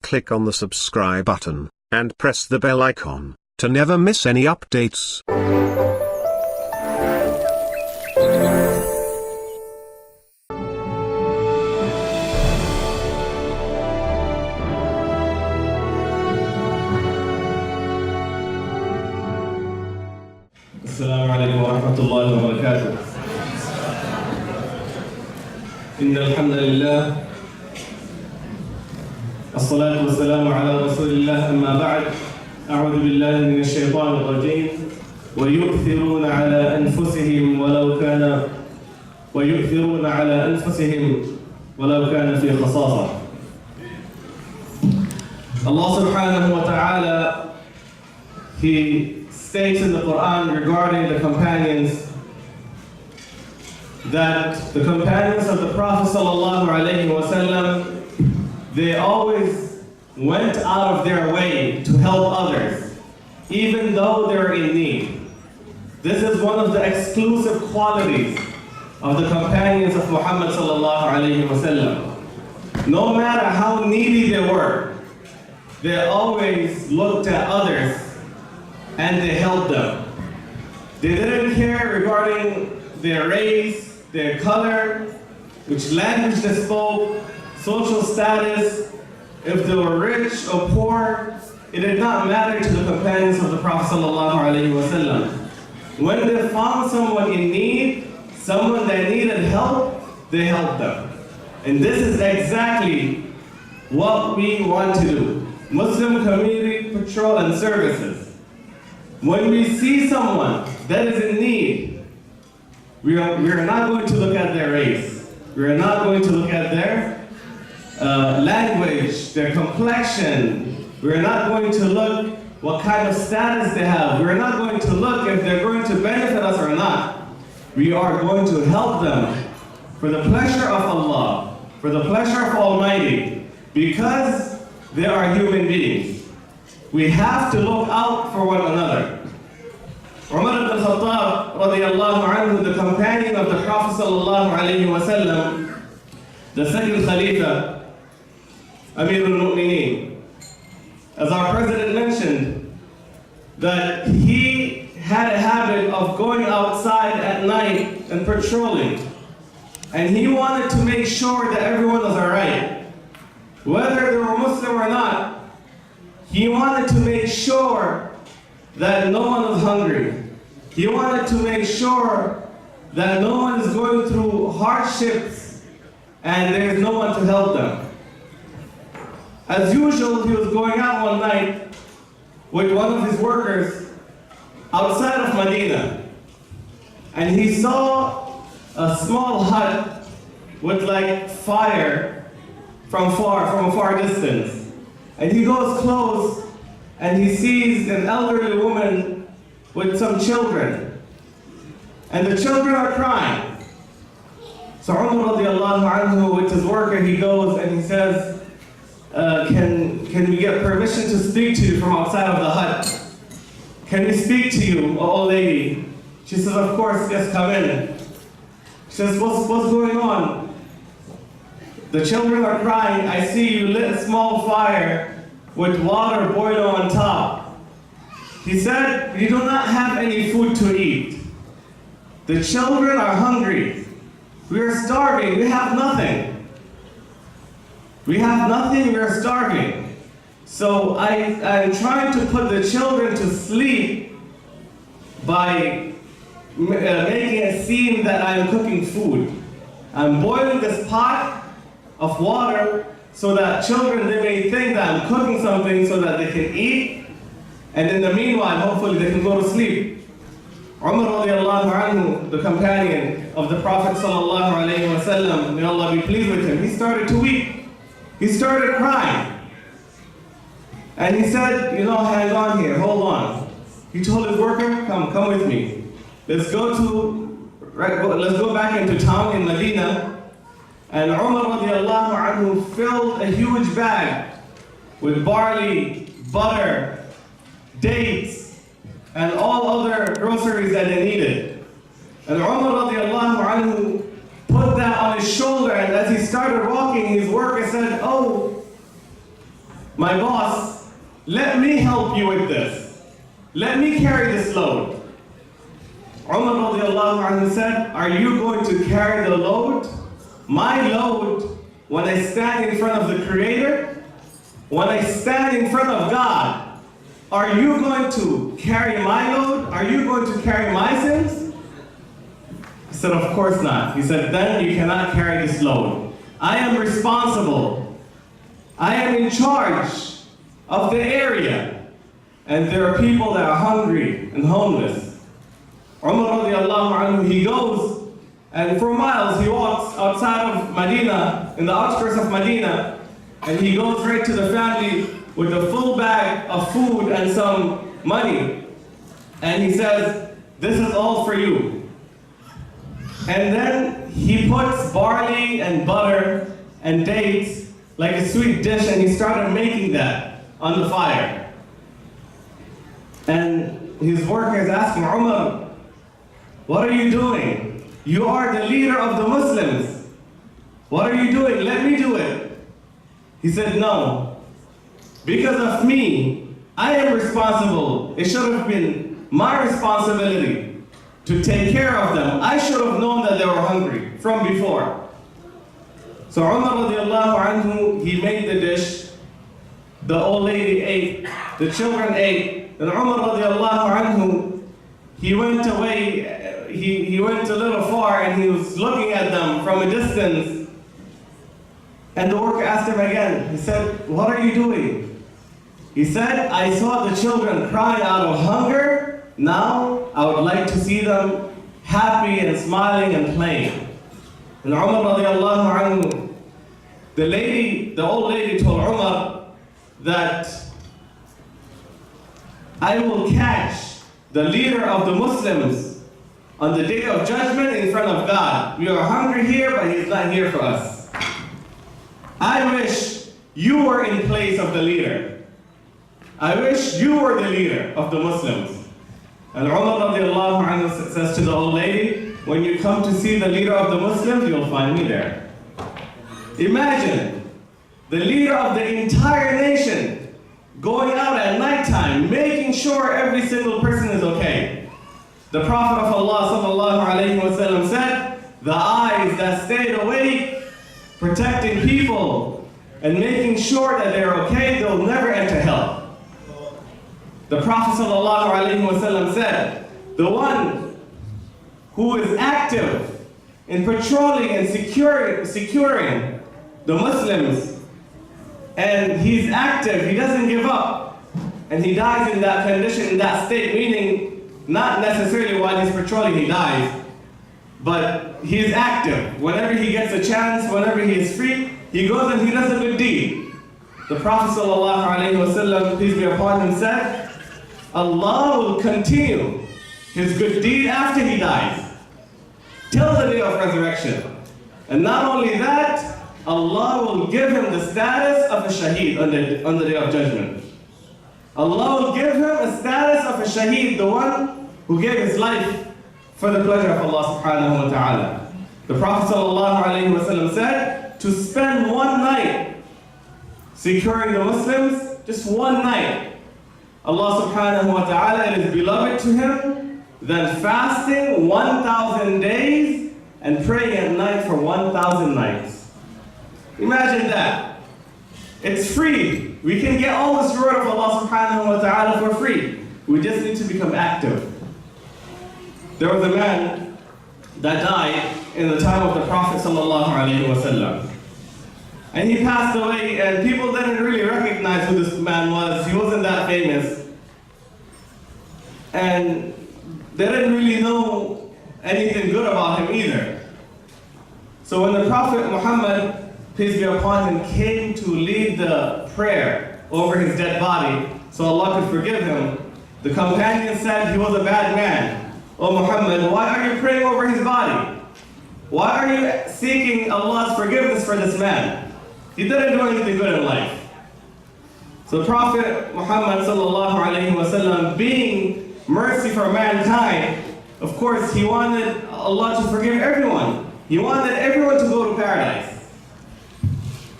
click on the subscribe button, and press the bell icon, to never miss any updates. السلام عليكم ورحمة الله وبركاته. إن الحمد لله الصلاة والسلام على رسول الله أما بعد أعوذ بالله من الشيطان الرجيم ويؤثرون على أنفسهم ولو كان في خصاصة. Allah subhanahu wa ta'ala, He states in the Quran regarding the companions that the companions of the Prophet sallallahu alaihi wasallam, they always went out of their way to help others, even though they're in need. This is one of the exclusive qualities of the companions of Muhammad sallallahu alaihi wasallam. No matter how needy they were, they always looked at others and they helped them. They didn't care regarding their race, their color, which language they spoke, social status, if they were rich or poor. It did not matter to the companions of the Prophet ﷺ. When they found someone in need, someone that needed help, they helped them. And this is exactly what we want to do. Muslim Community Patrol and Services. When we see someone that is in need, we are not going to look at their race. We are not going to look at their language, their complexion. We are not going to look what kind of status they have. We are not going to look if they're going to benefit us or not. We are going to help them for the pleasure of Allah, for the pleasure of Almighty, because they are human beings. We have to look out for one another. Umar ibn Khattab radiyallahu anhu, the companion of the Prophet sallallahu alayhi wa sallam, the second Khalifa, Amir al-Mu'mineen, as our President mentioned, that he had a habit of going outside at night and patrolling. And he wanted to make sure that everyone was alright. Whether they were Muslim or not, he wanted to make sure that no one was hungry. He wanted to make sure that no one is going through hardships and there is no one to help them. As usual, he was going out one night with one of his workers outside of Medina, and he saw a small hut with like fire from a far distance. And he goes close and he sees an elderly woman with some children. And the children are crying. So Umar radiallahu anhu, with his worker, he goes and he says, can we get permission to speak to you from outside of the hut? Can we speak to you, old lady? She says, of course, yes, come in. She says, what's going on? The children are crying. I see you lit a small fire with water boiling on top. He said, you do not have any food to eat. The children are hungry. We are starving. We have nothing. We have nothing. We are starving. So I'm trying to put the children to sleep by making it seem that I am cooking food. I'm boiling this pot of water so that children, they may think that I'm cooking something so that they can eat, and in the meanwhile, hopefully they can go to sleep. Umar radiallahu anhu, the companion of the Prophet sallallahu alayhi wa sallam, may Allah be pleased with him, he started to weep. He started crying. And he said, hang on here, hold on. He told his worker, come with me. Let's go back into town in Medina. And Umar radiallahu anhu filled a huge bag with barley, butter, dates, and all other groceries that they needed. And Umar radiallahu anhu put that on his shoulder, and as he started walking, his worker said, oh, my boss, let me help you with this. Let me carry this load. Umar radiallahu anhu said, are you going to carry the load? My load, when I stand in front of the Creator, when I stand in front of God, are you going to carry my load? Are you going to carry my sins? He said, of course not. He said, then you cannot carry this load. I am responsible. I am in charge of the area. And there are people that are hungry and homeless. Umar radiallahu anhu, he goes and for miles he walks outside of Medina, in the outskirts of Medina, and he goes right to the family with a full bag of food and some money. And he says, this is all for you. And then he puts barley and butter and dates like a sweet dish, and he started making that on the fire. And his workers asked him, Umar, what are you doing? You are the leader of the Muslims. What are you doing? Let me do it. He said, no. Because of me, I am responsible. It should have been my responsibility to take care of them. I should have known that they were hungry from before. So Umar radiallahu anhu, he made the dish. The old lady ate. The children ate. And Umar radiallahu anhu, he went away. He went a little far and he was looking at them from a distance. And the worker asked him again. He said, what are you doing? He said, I saw the children crying out of hunger. Now I would like to see them happy and smiling and playing. And Umar radiallahu anhu, the old lady told Umar that I will catch the leader of the Muslims on the day of judgment in front of God. We are hungry here, but he's not here for us. I wish you were in place of the leader. I wish you were the leader of the Muslims. And Umar radiallahu anhu says to the old lady, when you come to see the leader of the Muslims, you'll find me there. Imagine the leader of the entire nation going out at nighttime, making sure every single person is okay. The Prophet of Allah sallallahu alayhi wa sallam said, the eyes that stayed awake, protecting people and making sure that they're okay, they'll never enter hell. The Prophet sallallahu alayhi wa sallam said, the one who is active in patrolling and securing the Muslims, and he's active, he doesn't give up, and he dies in that condition, in that state, meaning not necessarily while he's patrolling he dies, but he is active. Whenever he gets a chance, whenever he is free, he goes and he does a good deed. The Prophet ﷺ, peace be upon him, said, Allah will continue his good deed after he dies, till the day of resurrection. And not only that, Allah will give him the status of a shaheed on the day of judgment. Allah will give him a status of a shaheed, the one who gave his life for the pleasure of Allah subhanahu wa ta'ala. The Prophet ﷺ said, to spend one night securing the Muslims, just one night, Allah subhanahu wa ta'ala, it is beloved to him than fasting 1,000 days and praying at night for 1,000 nights. Imagine that. It's free. We can get all this reward of Allah subhanahu wa ta'ala for free. We just need to become active. There was a man that died in the time of the Prophet sallallahu alaihi wasallam. And he passed away, and people didn't really recognize who this man was. He wasn't that famous. And they didn't really know anything good about him either. So when the Prophet Muhammad, peace be upon him, came to lead the prayer over his dead body so Allah could forgive him, the companion said he was a bad man. Oh Muhammad, why are you praying over his body? Why are you seeking Allah's forgiveness for this man? He didn't do anything good in life. So the Prophet Muhammad sallallahu alayhi wa sallam, being mercy for mankind, of course he wanted Allah to forgive everyone. He wanted everyone to go to paradise.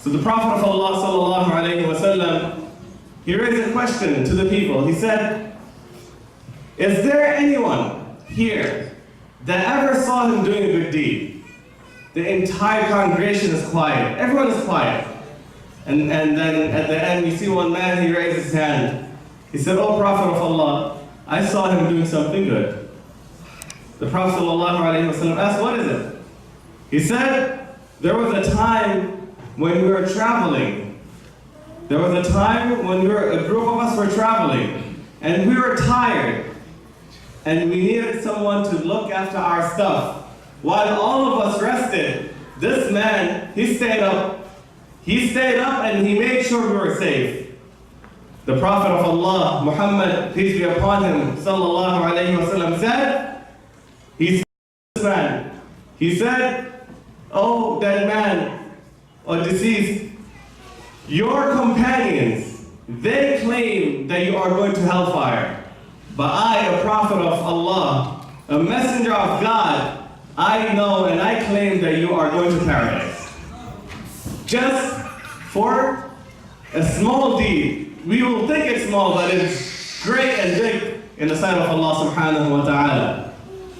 So the Prophet of Allah sallallahu alayhi wa sallam, he raised a question to the people. He said, is there anyone here that ever saw him doing a good deed? The entire congregation is quiet. Everyone is quiet. And then at the end, you see one man, he raised his hand. He said, "Oh Prophet of Allah, I saw him doing something good." The Prophet ﷺ asked, "What is it?" He said, "There was a time when we were traveling. There was a time when a group of us were traveling, and we were tired, and we needed someone to look after our stuff. While all of us rested, this man, he stayed up. He stayed up and he made sure we were safe." The Prophet of Allah, Muhammad, peace be upon him, sallallahu alayhi wa sallam, said, he said, "Oh, dead man or deceased, your companions, they claim that you are going to hellfire. But I, a prophet of Allah, a messenger of God, I know and I claim that you are going to paradise." Just for a small deed. We will think it's small, but it's great and big in the sight of Allah subhanahu wa ta'ala.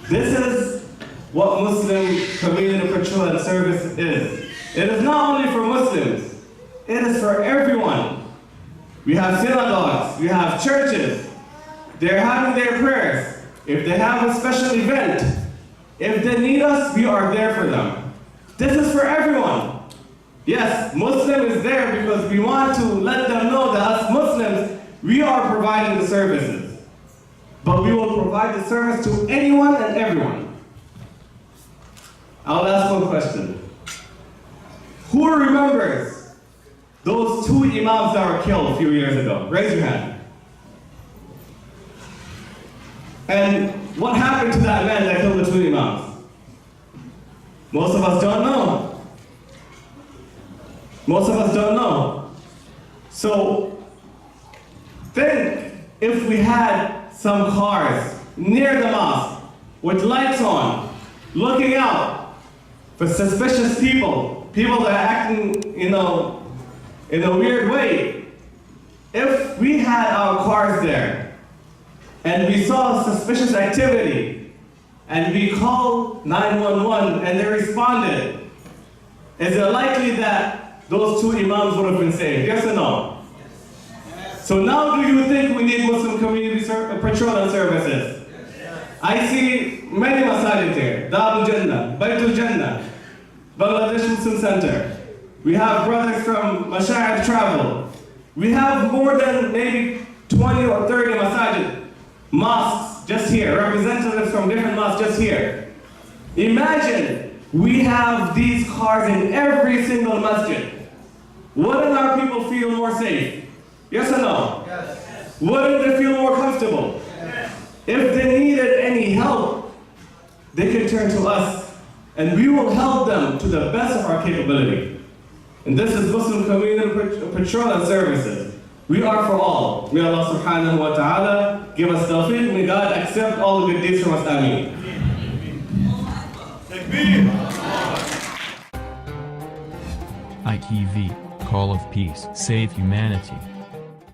This is what Muslim community patrol and service is. It is not only for Muslims, it is for everyone. We have synagogues, we have churches. They're having their prayers. If they have a special event, if they need us, we are there for them. This is for everyone. Yes, Muslim is there because we want to let them know that as Muslims, we are providing the services. But we will provide the service to anyone and everyone. I'll ask one question. Who remembers those 2 Imams that were killed a few years ago? Raise your hand. And what happened to that man that killed the 2 Imams? Most of us don't know. Most of us don't know. So, think if we had some cars near the mosque with lights on, looking out for suspicious people that are acting, in a weird way. If we had our cars there and we saw suspicious activity and we called 911 and they responded, is it likely that those 2 Imams would have been saved? Yes or no? Yes. So now do you think we need Muslim community patrol and services? Yes. I see many masajid here. Darul Jannah, Baitul Jannah, Bangladesh Muslim Center. We have brothers from Mashayikh Travel. We have more than maybe 20 or 30 masajid, mosques just here, representatives from different mosques just here. Imagine we have these cars in every single masjid. Wouldn't our people feel more safe? Yes or no? Yes. Wouldn't they feel more comfortable? Yes. If they needed any help, they can turn to us and we will help them to the best of our capability. And this is Muslim community patrol and services. We are for all. May Allah subhanahu wa ta'ala give us tawfiq. May God accept all the good deeds from us. Ameen. ITV, Call of Peace, Save Humanity.